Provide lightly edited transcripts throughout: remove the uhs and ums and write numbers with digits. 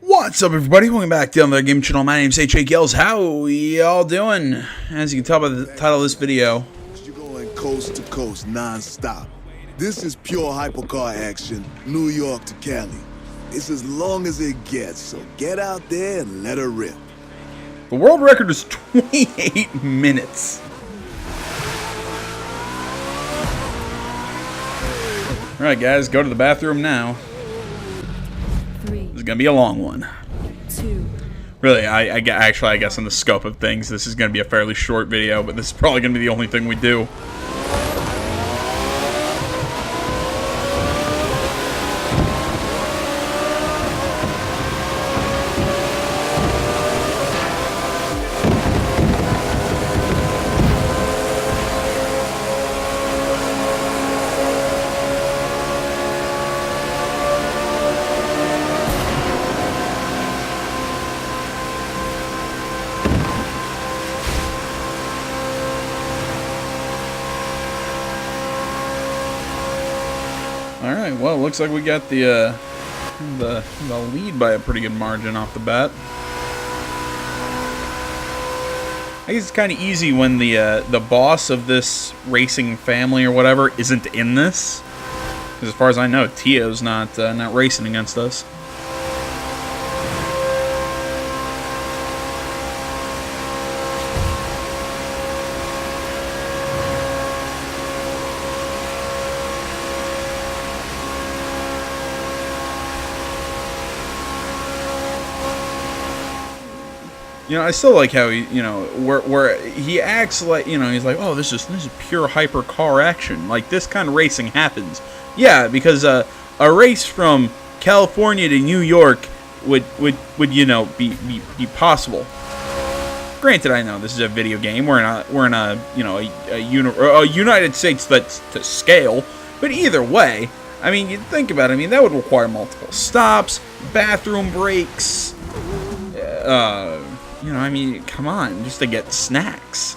What's up, everybody? Welcome back to the Game Channel. My name's H.A. Gills. How y'all doing? As you can tell by the title of this video, You're going coast to coast, non-stop. This is pure hypercar action, New York to Cali. It's as long as it gets, so get out there and let her rip. the world record is 28 minutes. Alright, guys, go to the bathroom now. This is going to be a long one. Really, I guess in the scope of things, this is going to be a fairly short video, but this is probably going to be the only thing we do. Alright, well, it looks like we got the lead by a pretty good margin off the bat. I guess it's kind of easy when the boss of this racing family or whatever isn't in this. Because as far as I know, Tio's not racing against us. You know, I still like how he, you know, where he acts like, you know, he's like, oh, this is pure hyper car action. Like, this kind of racing happens. Yeah, because a race from California to New York would you know be possible. Granted, I know this is a video game. We're in a you know a United States that's to scale. But either way, I mean, you think about it. I mean, that would require multiple stops, bathroom breaks. You know, I mean, come on, just to get snacks.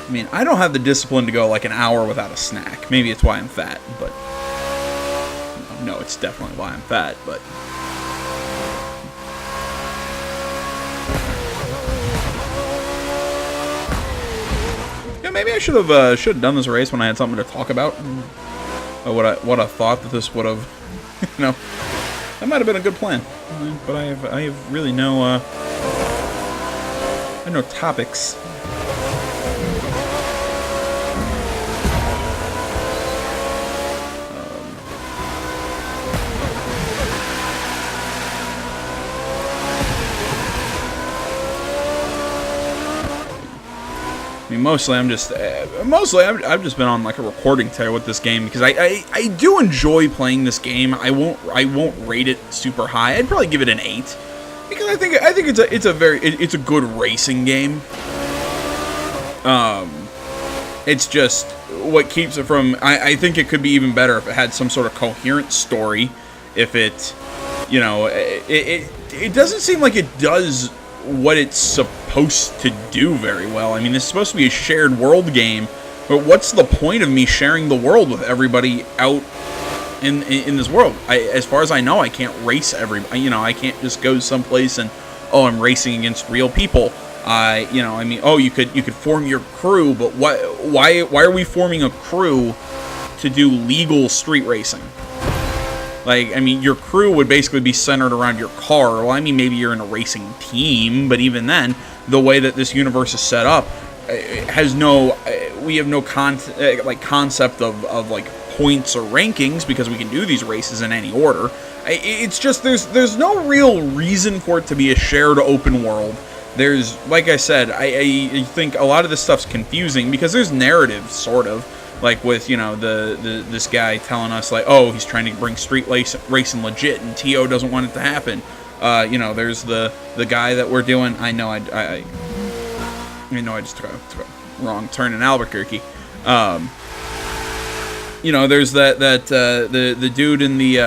I mean, I don't have the discipline to go like an hour without a snack. Maybe it's why I'm fat, but... No, it's definitely why I'm fat, but... Yeah, maybe I should have done this race when I had something to talk about. What I thought that this would have... You know, that might have been a good plan, but I have really no topics. I mean, mostly I've just been on like a recording tear with this game because I do enjoy playing this game. I won't rate it super high. I'd probably give it an 8 because I think it's a good racing game. It's just what keeps it from. I think it could be even better if it had some sort of coherent story. If it, you know, it doesn't seem like it does what it's supposed to do very well. I mean, this is supposed to be a shared world game, but what's the point of me sharing the world with everybody out in this world? As far as I know, I can't race everybody. You know, I can't just go someplace and, oh, I'm racing against real people. You know, I mean, oh, you could form your crew, but why are we forming a crew to do legal street racing? Like, I mean, your crew would basically be centered around your car. Well, I mean, maybe you're in a racing team, but even then, the way that this universe is set up has no, we have no concept of like points or rankings because we can do these races in any order. It's just there's no real reason for it to be a shared open world. There's, like I said, I think a lot of this stuff's confusing because there's narrative, sort of. Like with, you know, this guy telling us, like, oh, he's trying to bring street racing legit, and Tio doesn't want it to happen. You know, there's the guy that we're doing. I know I just took a wrong turn in Albuquerque. You know, there's the dude in the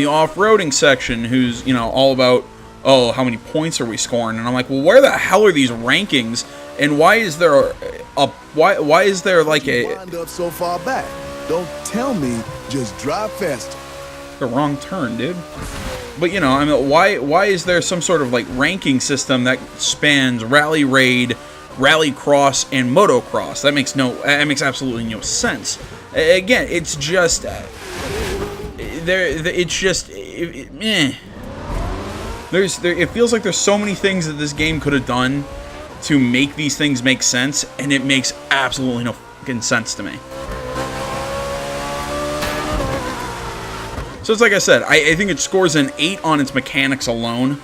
off-roading section who's, you know, all about, oh, how many points are we scoring? And I'm like, well, where the hell are these rankings? And why is there why is there like a Wind up so far back. Don't tell me, just drive faster. the wrong turn, dude? But you know, I mean, why is there some sort of like ranking system that spans Rally Raid, Rally Cross, and Motocross? That makes absolutely no sense. Again, it's just it's just it feels like there's so many things that this game could have done to make these things make sense, and it makes absolutely no fucking sense to me. So it's like I said, I think it scores an 8 on its mechanics alone.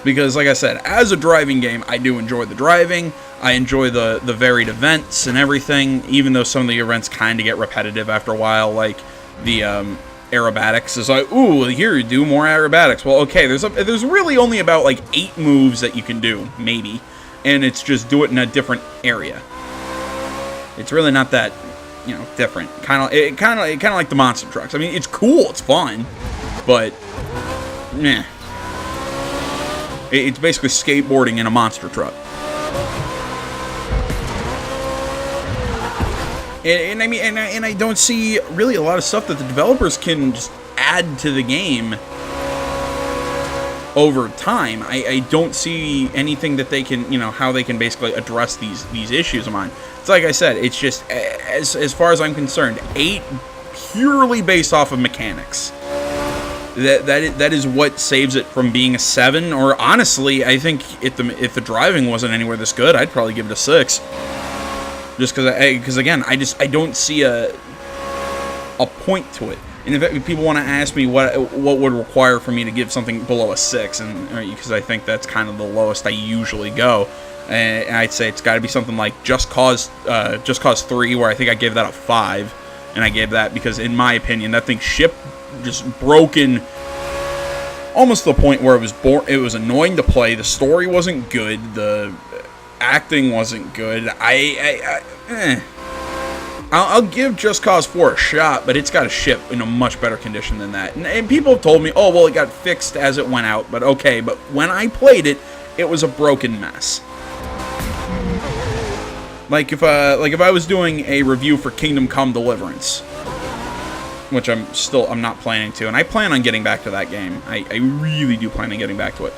Because like I said, as a driving game, I do enjoy the driving. I enjoy the varied events and everything, even though some of the events kind of get repetitive after a while, like the aerobatics is like, ooh, here you do more aerobatics. Well, okay, there's really only about like 8 moves that you can do, maybe, and it's just do it in a different area. It's really not that, you know, different. Kind of like the monster trucks. I mean, it's cool, it's fun, but meh. It's basically skateboarding in a monster truck. And I mean, and I don't see really a lot of stuff that the developers can just add to the game over time. I don't see anything that they can, you know, how they can basically address these issues of mine. It's like I said, it's just, as far as I'm concerned, 8 purely based off of mechanics. That is what saves it from being a 7. Or honestly, I think if the driving wasn't anywhere this good, I'd probably give it a 6. Just because again, I don't see a point to it. And if people want to ask me what would require for me to give something below a 6, and because I think that's kind of the lowest I usually go, and I'd say it's got to be something like Just Cause 3, where I think I gave that a 5, and I gave that because in my opinion that thing shipped just broken almost to the point where it was annoying to play. The story wasn't good, the acting wasn't good. I'll give Just Cause 4 a shot, but it's got to ship in a much better condition than that. And people have told me, oh well, it got fixed as it went out. But okay, but when I played it, it was a broken mess. Like if I was doing a review for Kingdom Come Deliverance, which I'm not planning to, and I plan on getting back to that game. I really do plan on getting back to it.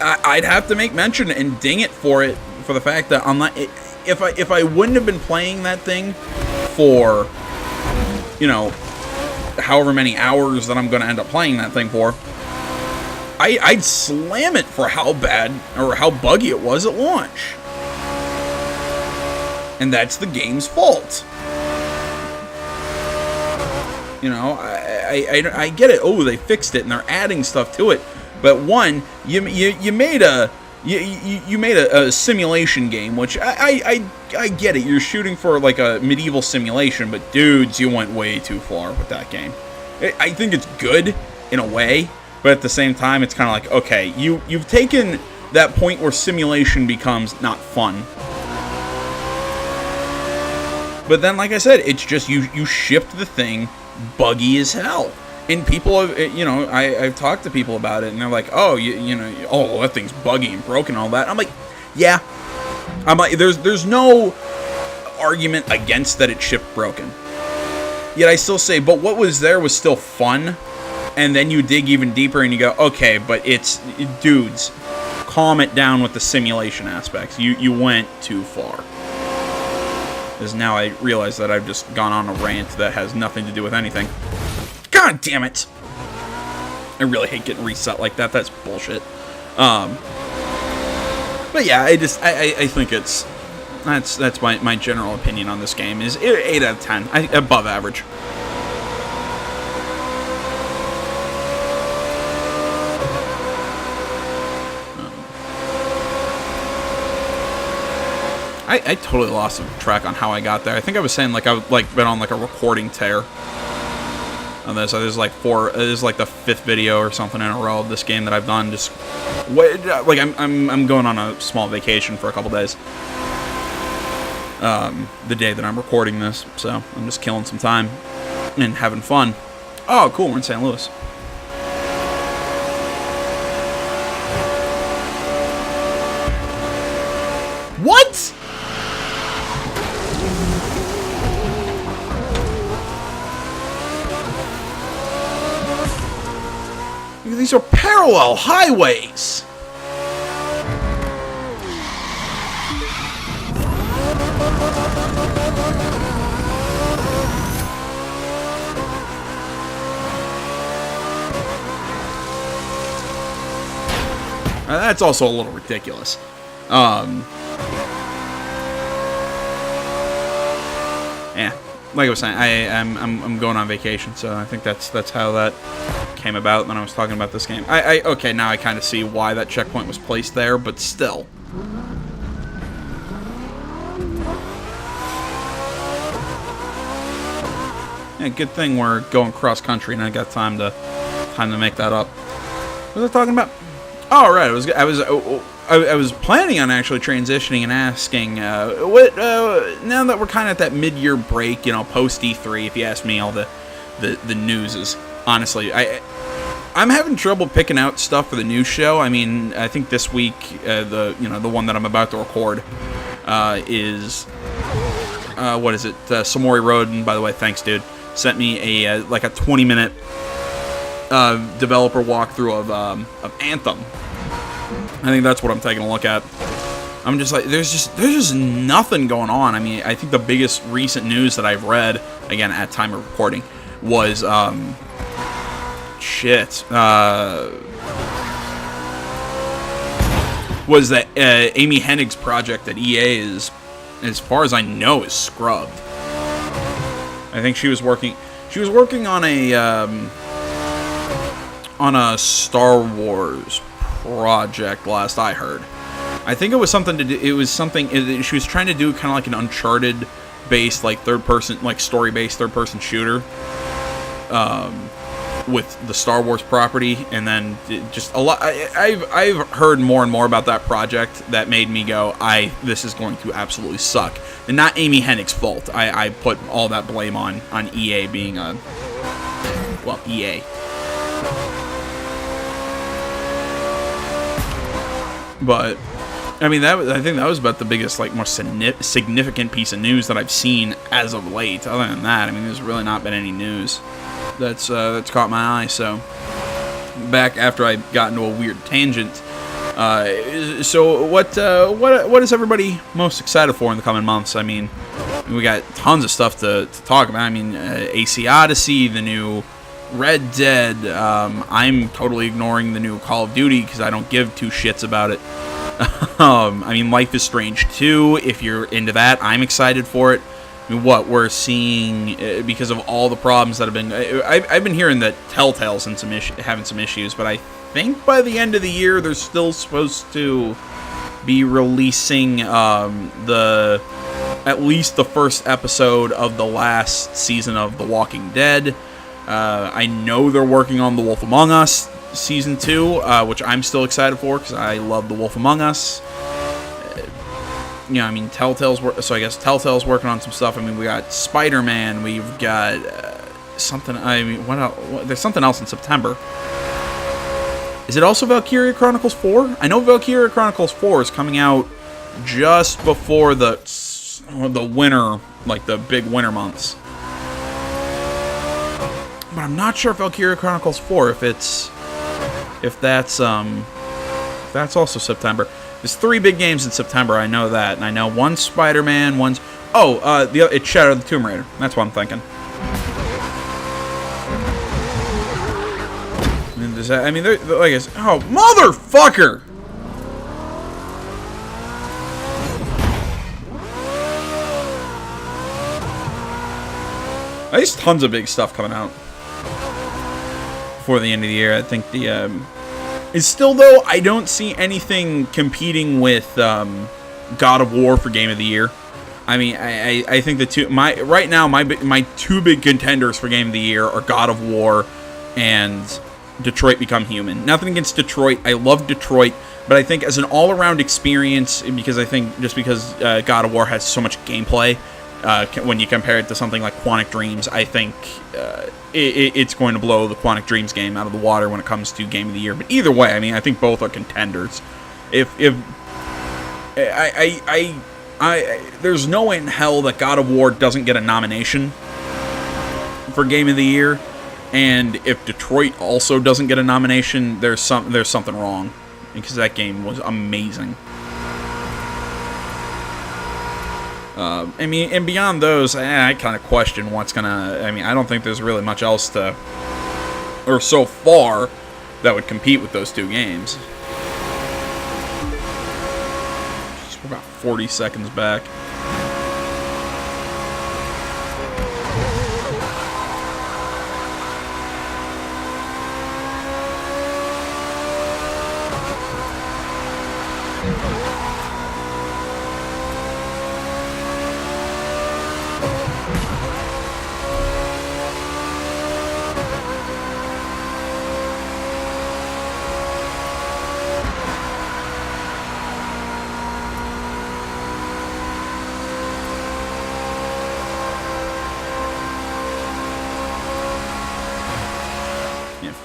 I'd have to make mention and ding it for the fact that if I wouldn't have been playing that thing for, you know, however many hours that I'm going to end up playing that thing for, I'd slam it for how bad or how buggy it was at launch. And that's the game's fault. You know, I get it. Oh, they fixed it and they're adding stuff to it. But one, you made a simulation game, which I get it. You're shooting for like a medieval simulation, but dudes, you went way too far with that game. I think it's good in a way, but at the same time, it's kind of like, okay, you've taken that point where simulation becomes not fun. But then, like I said, it's just you shipped the thing buggy as hell. And people have, you know, I've talked to people about it, and they're like, oh, you know, oh, that thing's buggy and broken and all that. I'm like, yeah. I'm like, there's no argument against that it shipped broken. Yet I still say, but what was there was still fun. And then you dig even deeper and you go, okay, but dudes, calm it down with the simulation aspects. You went too far. Because now I realize that I've just gone on a rant that has nothing to do with anything. God damn it! I really hate getting reset like that. That's bullshit. But yeah, I think that's my general opinion on this game is 8 out of 10, above average. I totally lost track on how I got there. I think I was saying like I've been on like a recording tear. And there's like this is like the 5th video or something in a row of this game that I've done. Just like I'm going on a small vacation for a couple days. The day that I'm recording this, so I'm just killing some time and having fun. Oh, cool! We're in St. Louis. What? These are parallel highways. That's also a little ridiculous. Yeah, like I was saying, I'm going on vacation, so I think that's how that came about when I was talking about this game. Okay, now I kind of see why that checkpoint was placed there, but still. Yeah, good thing we're going cross country and I got time to make that up. What was I talking about? Oh, right. I was planning on actually transitioning and asking what now that we're kind of at that mid-year break, post E3. If you ask me, all the news is honestly I'm having trouble picking out stuff for the news show. I mean, I think this week the one that I'm about to record is what is it? Samori Road, and by the way, thanks, dude. Sent me a 20-minute developer walkthrough of Anthem. I think that's what I'm taking a look at. I'm just like, there's just nothing going on. I mean, I think the biggest recent news that I've read, again at time of recording, was was that Amy Hennig's project at EA is, as far as I know, is scrubbed. I think she was working on a Star Wars project last I heard. I think it was something to do, she was trying to do kind of like an Uncharted based, like story based third person shooter with the Star Wars property, and then just a lot. I've heard more and more about that project that made me go, this is going to absolutely suck. And not Amy Hennig's fault. I put all that blame on EA being EA. But I mean, I think that was about the biggest, most significant piece of news that I've seen as of late. Other than that, I mean, there's really not been any news that's caught my eye. So back after I got into a weird tangent. So what is everybody most excited for in the coming months? I mean, we got tons of stuff to talk about. I mean, AC Odyssey, the new Red Dead. I'm totally ignoring the new Call of Duty because I don't give two shits about it. I mean, Life is Strange 2, if you're into that, I'm excited for it. I mean, what we're seeing, because of all the problems that have been... I've been hearing that Telltale's having some issues, but I think by the end of the year, they're still supposed to be releasing at least the first episode of the last season of The Walking Dead. I know they're working on The Wolf Among Us Season 2, which I'm still excited for because I love The Wolf Among Us. I mean, Telltale's working on some stuff. I mean, we got Spider-Man, we've got something, I mean, what else? There's something else in September. Is it also Valkyria Chronicles 4? I know Valkyria Chronicles 4 is coming out just before the winter, like the big winter months. But I'm not sure if Valkyria Chronicles 4, if that's also September. There's 3 big games in September, I know that. And I know one's Spider-Man, one's... it's Shadow of the Tomb Raider. That's what I'm thinking. I mean, like I said, oh, motherfucker! There's tons of big stuff coming out before the end of the year. I think it's still, though, I don't see anything competing with God of War for Game of the Year. I mean, I think right now my 2 big contenders for Game of the Year are God of War and Detroit Become Human. Nothing against Detroit. I love Detroit, but I think as an all-around experience, because God of War has so much gameplay, when you compare it to something like Quantic Dreams, I think it's going to blow the Quantic Dreams game out of the water when it comes to Game of the Year. But either way, I mean, I think both are contenders. there's no way in hell that God of War doesn't get a nomination for Game of the Year, and if Detroit also doesn't get a nomination, there's something wrong, because that game was amazing. I mean, and beyond those, I kind of question what's gonna. I mean, I don't think there's really much else to, or so far, that would compete with those two games. Jeez, we're about 40 seconds back.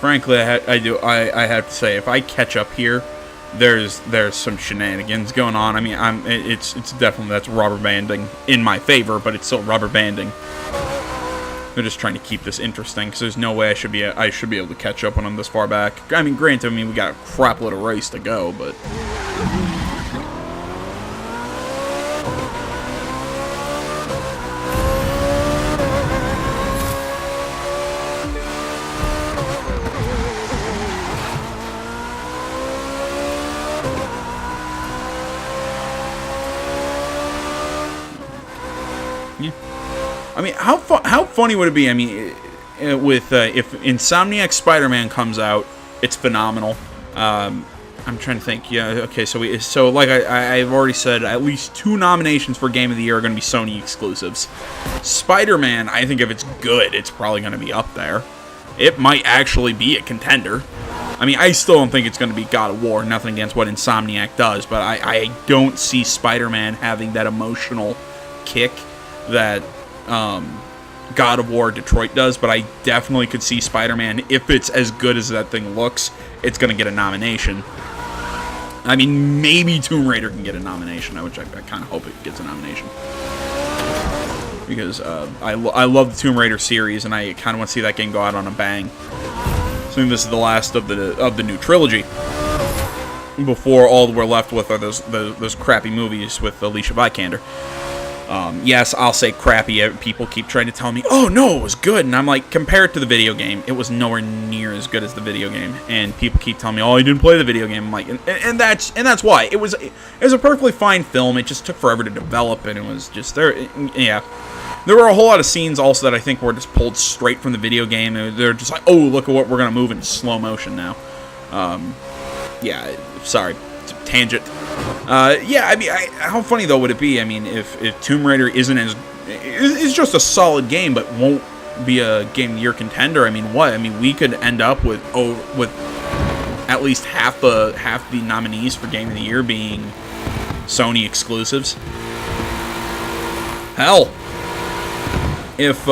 Frankly, I have to say, if I catch up here, there's some shenanigans going on. I mean, it's definitely, that's rubber banding in my favor, but it's still rubber banding. They're just trying to keep this interesting, because there's no way I should be able to catch up when I'm this far back. I mean, granted, we got a crap load of race to go, but I mean, how funny would it be? I mean, with if Insomniac Spider-Man comes out, it's phenomenal. I'm trying to think. Yeah, okay. So like I've already said, at least 2 nominations for Game of the Year are going to be Sony exclusives. Spider-Man, I think if it's good, it's probably going to be up there. It might actually be a contender. I mean, I still don't think it's going to be God of War. Nothing against what Insomniac does, but I don't see Spider-Man having that emotional kick that God of War Detroit does, but I definitely could see Spider-Man, if it's as good as that thing looks, it's going to get a nomination. I mean, maybe Tomb Raider can get a nomination, which I kind of hope it gets a nomination. Because I love the Tomb Raider series, and I kind of want to see that game go out on a bang. So I think this is the last of the new trilogy. Before all we're left with are those crappy movies with Alicia Vikander. Yes, I'll say crappy. People keep trying to tell me, oh no, it was good. And I'm like, compare it to the video game. It was nowhere near as good as the video game. And people keep telling me, oh, you didn't play the video game. I'm like, and that's why. It was a perfectly fine film. It just took forever to develop, and it was just there. Yeah. There were a whole lot of scenes also that I think were just pulled straight from the video game. They're just like, oh, look at what we're going to move in slow motion now. Yeah, sorry. It's a tangent. Yeah, I mean, how funny though would it be? I mean, if Tomb Raider is just a solid game, but won't be a Game of the Year contender. I mean, what? I mean, we could end up with at least half the nominees for Game of the Year being Sony exclusives. Hell, if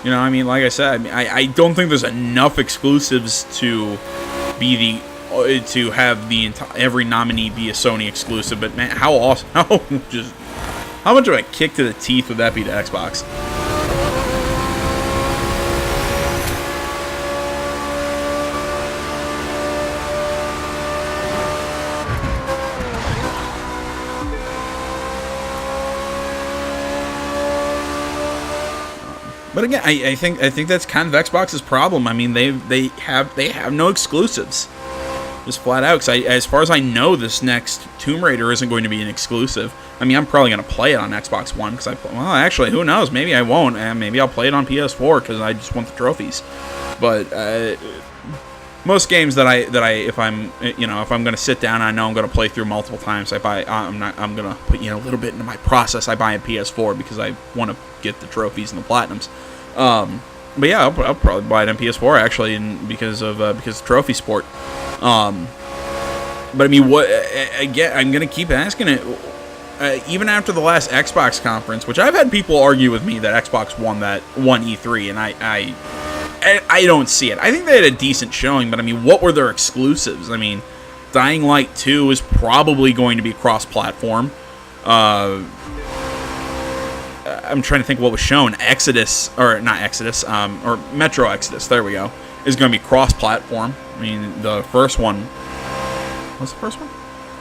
you know, I mean, like I said, I don't think there's enough exclusives to be to have every nominee be a Sony exclusive, but man, how awesome! How much of a kick to the teeth would that be to Xbox? But again, I think that's kind of Xbox's problem. I mean, they have no exclusives. Just flat out, because as far as I know, this next Tomb Raider isn't going to be an exclusive. I mean, I'm probably going to play it on Xbox One, because well, actually, who knows? Maybe I won't, and maybe I'll play it on PS4, because I just want the trophies. But most games that I if I'm going to sit down, I know I'm going to play through multiple times. I'm going to put a little bit into my process. I buy a PS4 because I want to get the trophies and the platinums. But yeah, I'll probably buy it on PS4 actually, because of Trophy Sport. But I mean, what again? I'm gonna keep asking it. Even after the last Xbox conference, which I've had people argue with me that Xbox won E3, and I don't see it. I think they had a decent showing, but I mean, what were their exclusives? I mean, Dying Light 2 is probably going to be cross-platform. I'm trying to think what was shown. Exodus, or not Exodus, or Metro Exodus, there we go, is going to be cross-platform. I mean, the first one... Was the first one?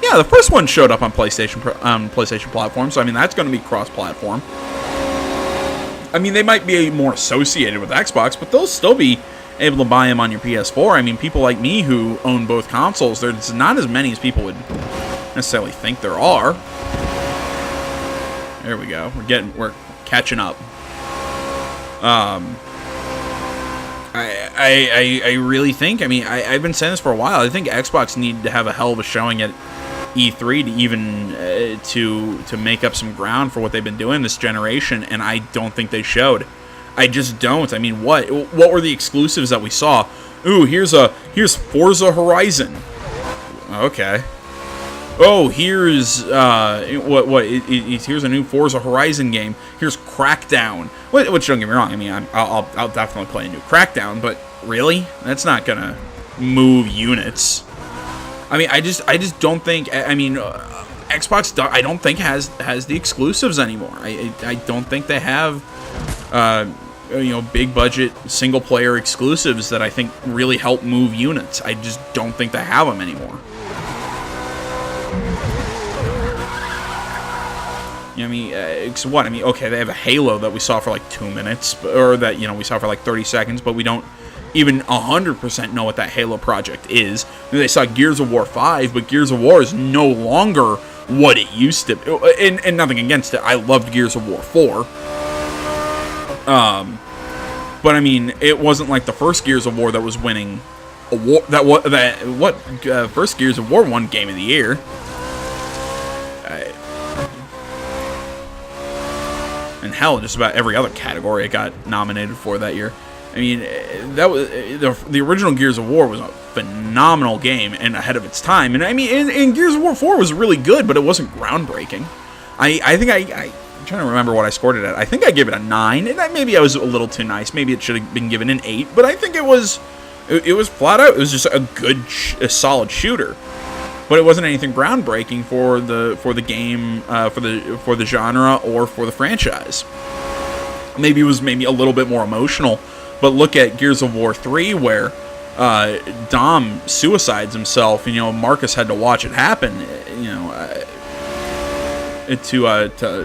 Yeah, the first one showed up on PlayStation platform, so I mean, that's going to be cross-platform. I mean, they might be more associated with Xbox, but they'll still be able to buy them on your PS4. I mean, people like me who own both consoles, there's not as many as people would necessarily think there are. There we go. We're catching up. I really think, I mean, I've been saying this for a while. I think Xbox needed to have a hell of a showing at E3 to even to make up some ground for what they've been doing this generation, and I don't think they showed. I just don't. I mean, what were the exclusives that we saw? Ooh, here's Forza Horizon. Okay. Oh, here's here's a new Forza Horizon game. Here's Crackdown. Which, don't get me wrong, I mean, I'll definitely play a new Crackdown, but really, that's not gonna move units. I mean, I just don't think. I mean, Xbox, I don't think has the exclusives anymore. I don't think they have, big budget single player exclusives that I think really help move units. I just don't think they have them anymore. I mean, what? I mean, okay, they have a Halo that we saw for like 2 minutes, or that, we saw for like 30 seconds, but we don't even 100% know what that Halo project is. They saw Gears of War 5, but Gears of War is no longer what it used to be. And nothing against it. I loved Gears of War 4. But I mean, it wasn't like the first Gears of War that was winning a war. First Gears of War won Game of the Year. And hell, just about every other category it got nominated for that year. I mean, that was the original Gears of War was a phenomenal game and ahead of its time. And I mean, and Gears of War 4 was really good, but it wasn't groundbreaking. I think I'm trying to remember what I scored it at. I think I gave it a 9, and maybe I was a little too nice. Maybe it should have been given an 8, but I think it was flat out. It was just a solid shooter. But it wasn't anything groundbreaking for the game, for the genre, or for the franchise. Maybe it was a little bit more emotional. But look at Gears of War 3, where Dom suicides himself, and Marcus had to watch it happen. To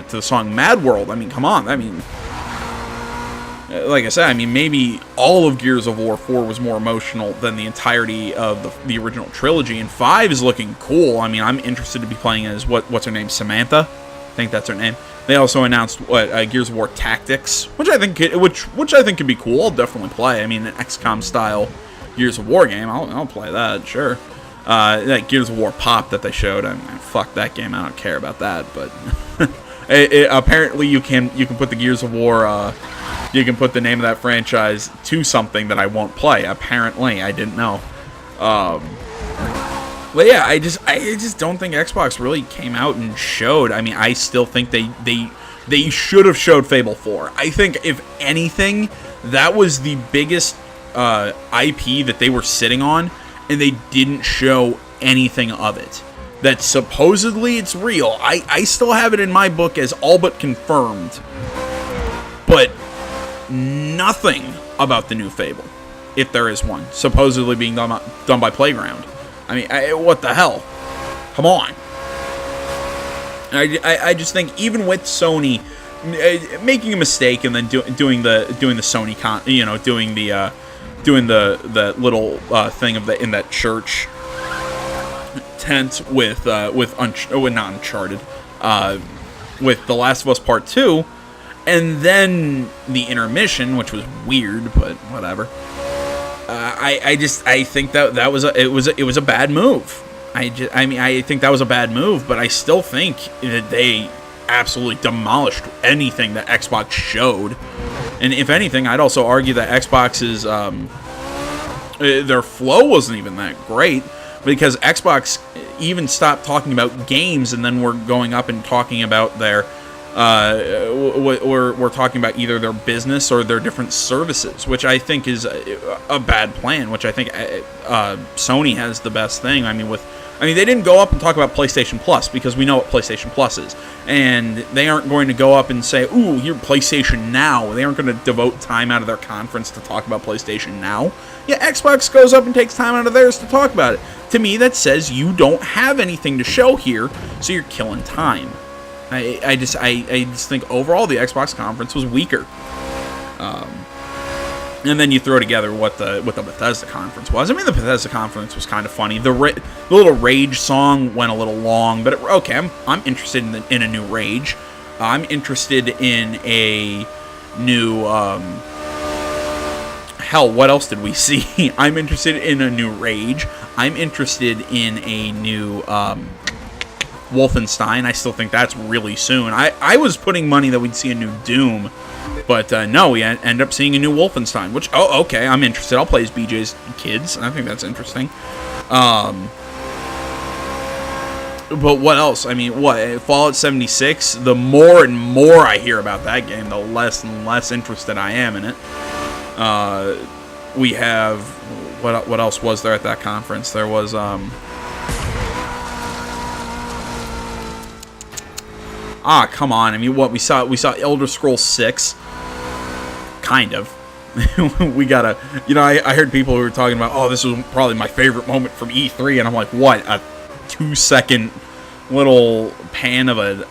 the song Mad World. I mean, come on. I mean, like I said, I mean, maybe all of Gears of War 4 was more emotional than the entirety of the original trilogy, and 5 is looking cool. I mean, I'm interested to be playing as, what's her name, Samantha? I think that's her name. They also announced Gears of War Tactics, which I think could be cool. I'll definitely play. I mean, an XCOM style Gears of War game, I'll play that, sure. That Gears of War Pop that they showed, I mean, fuck that game, I don't care about that, but apparently you can put the Gears of War, you can put the name of that franchise to something that I won't play. Apparently, I didn't know. But yeah, I just don't think Xbox really came out and showed. I mean, I still think they should have showed Fable 4. I think, if anything, that was the biggest IP that they were sitting on, and they didn't show anything of it. That supposedly it's real. I still have it in my book as all but confirmed. But nothing about the new Fable, if there is one, supposedly being done by Playground. I mean, what the hell? Come on. I just think, even with Sony making a mistake and then doing the Sony doing the little thing in that church tent with not Uncharted, with The Last of Us Part 2, and then the intermission, which was weird, but whatever. I think that was a bad move. I think that was a bad move, but I still think that they absolutely demolished anything that Xbox showed. And if anything, I'd also argue that Xbox's their flow wasn't even that great, because Xbox even stopped talking about games, and then we're going up and talking about their we're talking about either their business or their different services, which I think is a bad plan. Which I think Sony has the best thing. I mean, I mean, they didn't go up and talk about PlayStation Plus because we know what PlayStation Plus is. And they aren't going to go up and say, ooh, you're PlayStation Now. They aren't going to devote time out of their conference to talk about PlayStation Now. Yeah, Xbox goes up and takes time out of theirs to talk about it. To me, that says you don't have anything to show here, so you're killing time. I just think overall the Xbox conference was weaker. And then you throw together what the Bethesda conference was. I mean, the Bethesda conference was kind of funny. The little Rage song went a little long, but okay, I'm interested in a new Rage. I'm interested in a new hell. What else did we see? I'm interested in a new Rage. I'm interested in a new Wolfenstein. I still think that's really soon. I was putting money that we'd see a new Doom. But no, we end up seeing a new Wolfenstein, which, okay, I'm interested. I'll play as BJ's kids. I think that's interesting. But what else? I mean, Fallout 76, the more and more I hear about that game, the less and less interested I am in it. We have, what else was there at that conference? There was, come on. I mean, what we saw Elder Scrolls 6. Kind of. We gotta, I heard people who were talking about, this was probably my favorite moment from E3, and I'm like, what? A 2-second little pan of an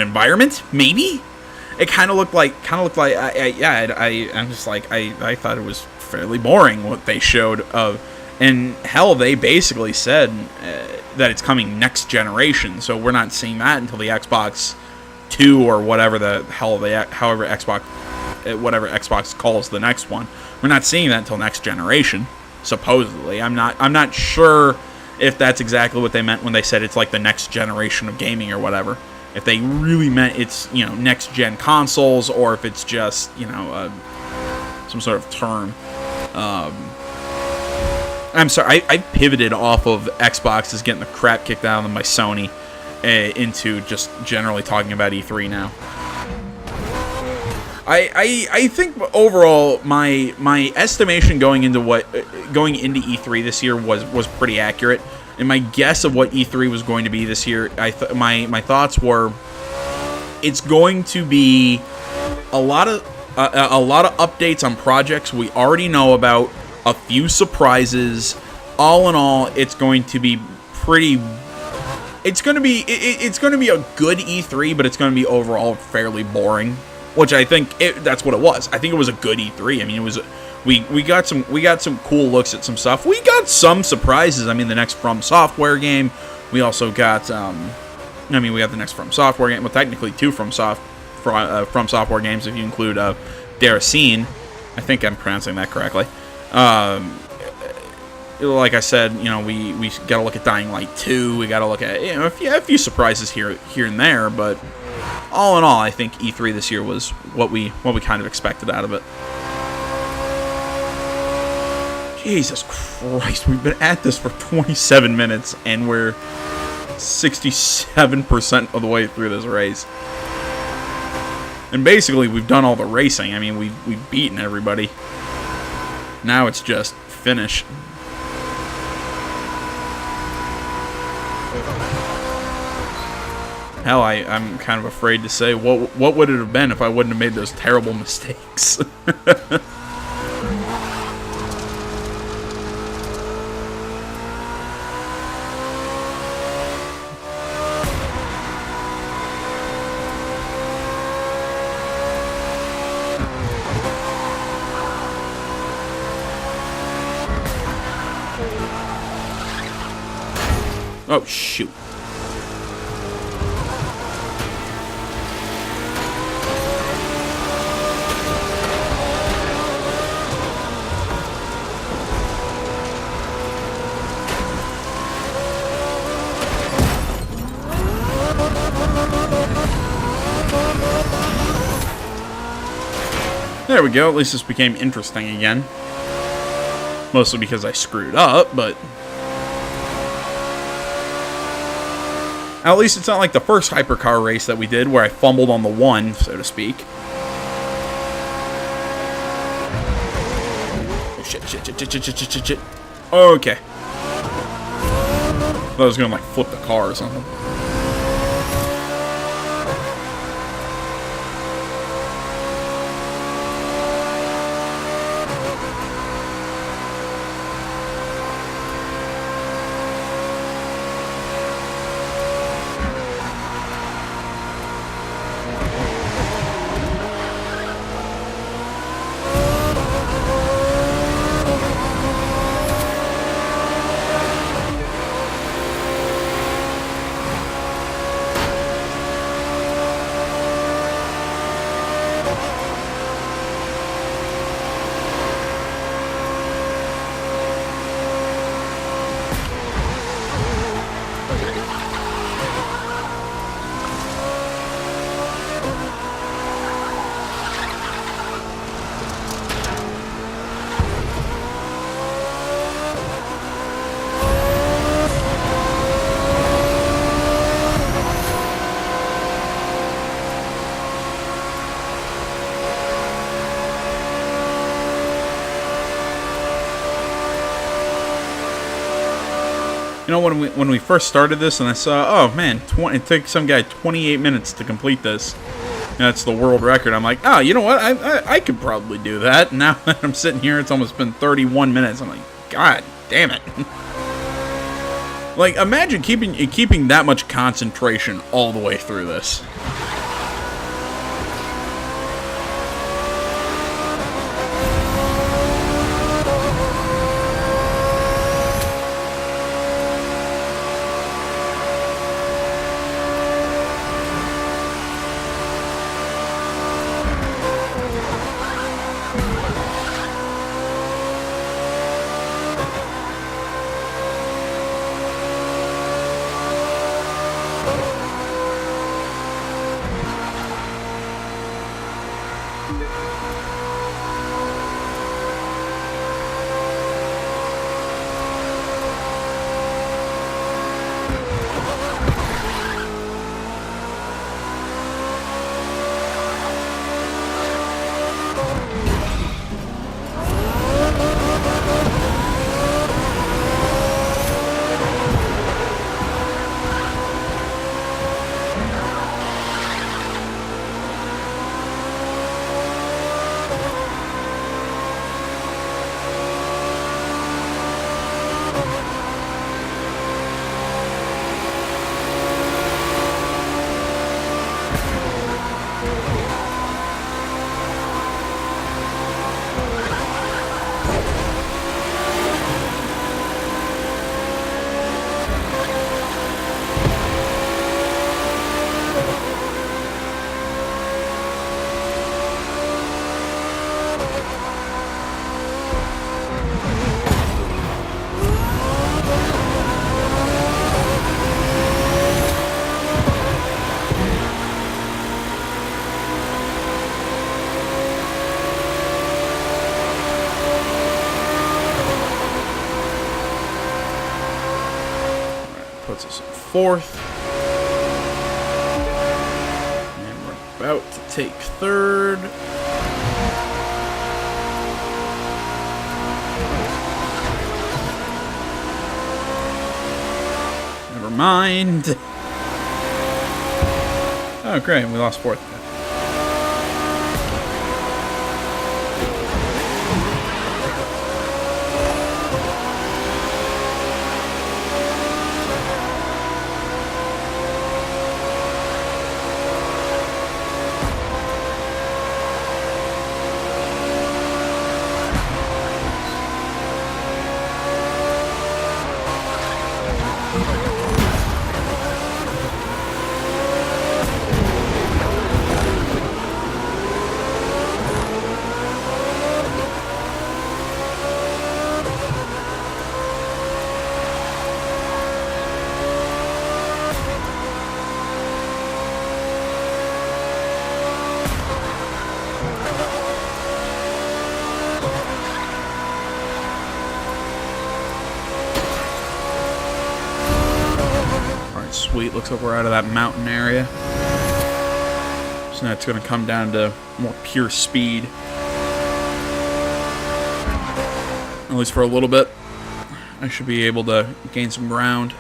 environment? Maybe? It kind of looked like, I'm just like, I thought it was fairly boring what they showed of, and hell, they basically said that it's coming next generation, so we're not seeing that until the Xbox 2 or whatever the hell whatever Xbox calls the next one. We're not seeing that until next generation, supposedly. I'm not sure if that's exactly what they meant when they said it's like the next generation of gaming or whatever. If they really meant it's, next gen consoles, or if it's just, some sort of term. I'm sorry, I pivoted off of Xbox is getting the crap kicked out of them by Sony into just generally talking about E3 now. I think overall my estimation going into E3 this year was pretty accurate. And my guess of what E3 was going to be this year, my thoughts were it's going to be a lot of updates on projects we already know about, a few surprises. All in all, it's going to be pretty. It's going to be a good E3, but it's going to be overall fairly boring, which I think that's what it was. I think it was a good E3. I mean, it was we got some cool looks at some stuff. We got some surprises. I mean, the next From Software game. We also got we got the next From Software game. Well, technically two From Software games if you include Deracine. I think I'm pronouncing that correctly. Like I said, we got to look at Dying Light 2. We got to look at a few surprises here and there, but all in all, I think E3 this year was what we kind of expected out of it. Jesus Christ, we've been at this for 27 minutes, and we're 67% of the way through this race. And basically, we've done all the racing. I mean, we've beaten everybody. Now it's just finish. Hell, I'm kind of afraid to say what would it have been if I wouldn't have made those terrible mistakes. Oh, shoot. There we go. At least this became interesting again. Mostly because I screwed up, but at least it's not like the first hypercar race that we did where I fumbled on the one, so to speak. Oh, shit. Okay. I was gonna like flip the car or something. You know, when we first started this and I saw, oh man, it took some guy 28 minutes to complete this. That's the world record. I'm like, oh, you know what? I could probably do that. Now that I'm sitting here, it's almost been 31 minutes. I'm like, God damn it. Like, imagine keeping that much concentration all the way through this. Puts us in fourth. And we're about to take third. Never mind. Oh, great. We lost fourth. Sweet, looks like we're out of that mountain area. So now it's going to come down to more pure speed. At least for a little bit. I should be able to gain some ground.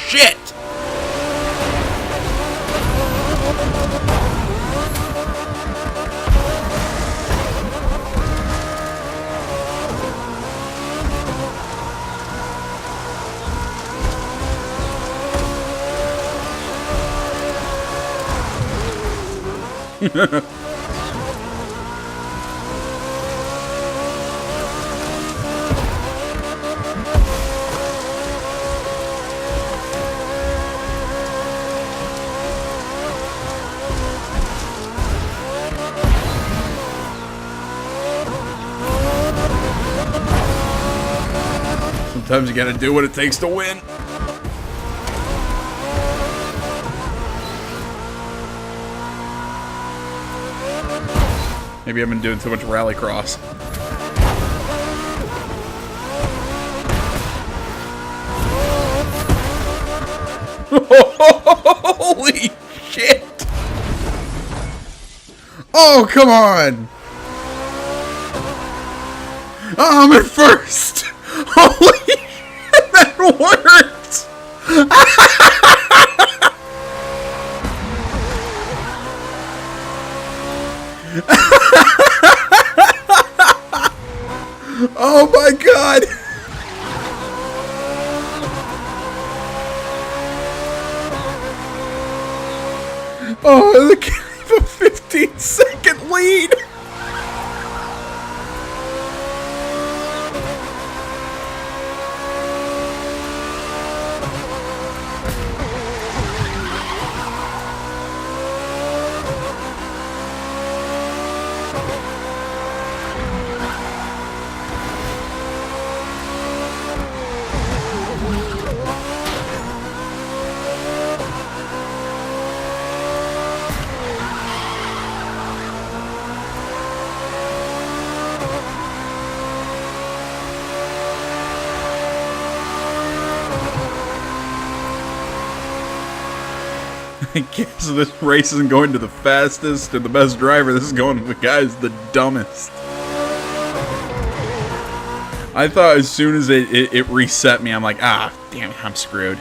shit! Sometimes you gotta do what it takes to win. Maybe I've been doing too much rallycross. Holy shit! Oh, come on! Oh, I'm in first! Holy shit, that worked! Oh my god! Oh, look at a 15-second lead! I guess this race isn't going to the fastest or the best driver. This is going to the guy who's the dumbest. I thought as soon as it reset me, I'm like, ah, damn it, I'm screwed.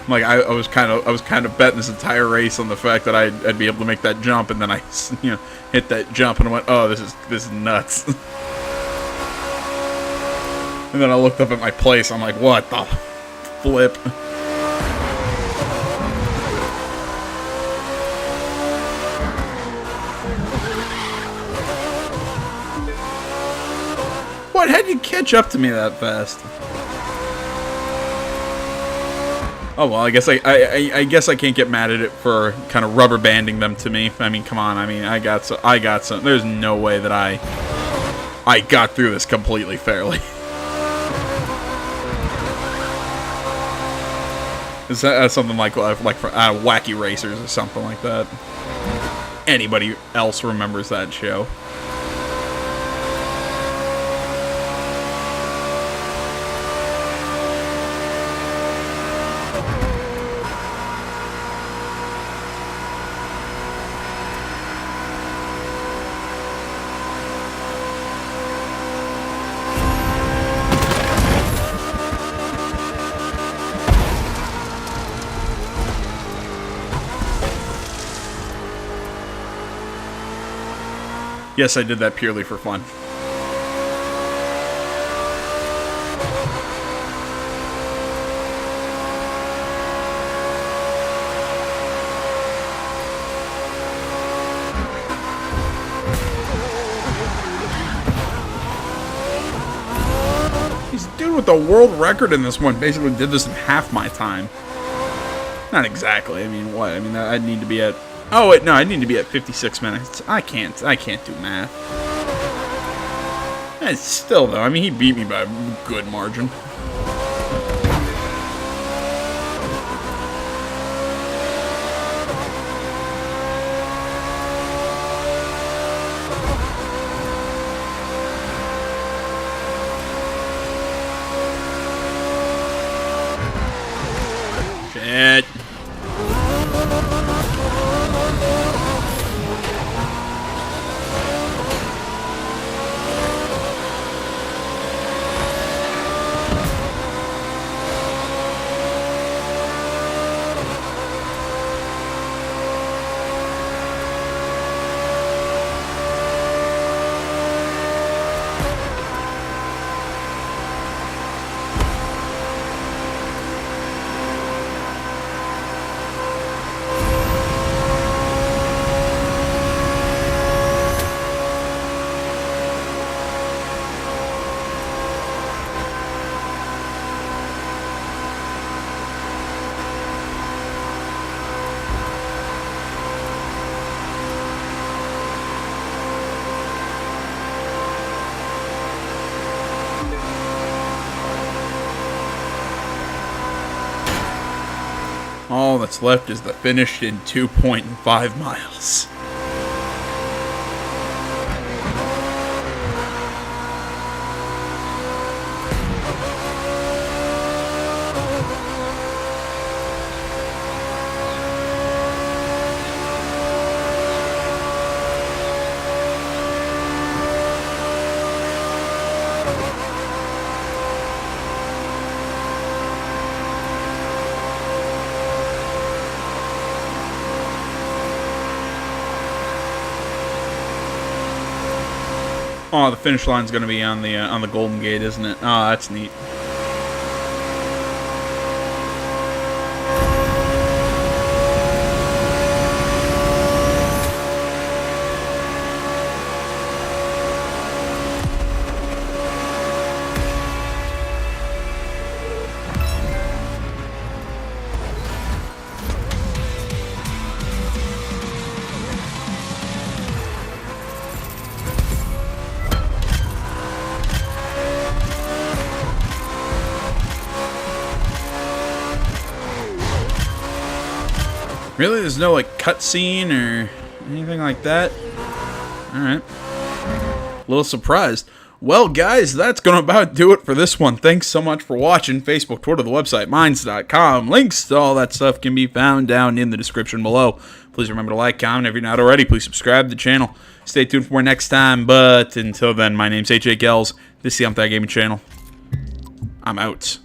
Like I was kind of betting this entire race on the fact that I'd be able to make that jump, and then I hit that jump and I went, oh, this is nuts. And then I looked up at my place. I'm like, what the flip? What? How'd you catch up to me that fast? Oh well, I guess I guess I can't get mad at it for kind of rubber banding them to me. I mean, come on. I mean, I got some. There's no way that I got through this completely fairly. Is that something like for Wacky Racers or something like that? Anybody else remembers that show? Yes, I did that purely for fun. This dude with the world record in this one basically did this in half my time. Not exactly. I mean, what? I mean, I'd need to be at... Oh, wait, no, I need to be at 56 minutes. I can't do math. And still, though, I mean, he beat me by a good margin. Shit. All that's left is the finish in 2.5 miles. Oh, the finish line's going to be on the Golden Gate, isn't it? Oh, that's neat. Really? There's no, like, cutscene or anything like that? Alright. A little surprised. Well, guys, that's going to about do it for this one. Thanks so much for watching. Facebook, Twitter, the website, Minds.com. Links to all that stuff can be found down in the description below. Please remember to like, comment. If you're not already, please subscribe to the channel. Stay tuned for more next time. But until then, my name's AJ Gells. This is the That Gaming Channel. I'm out.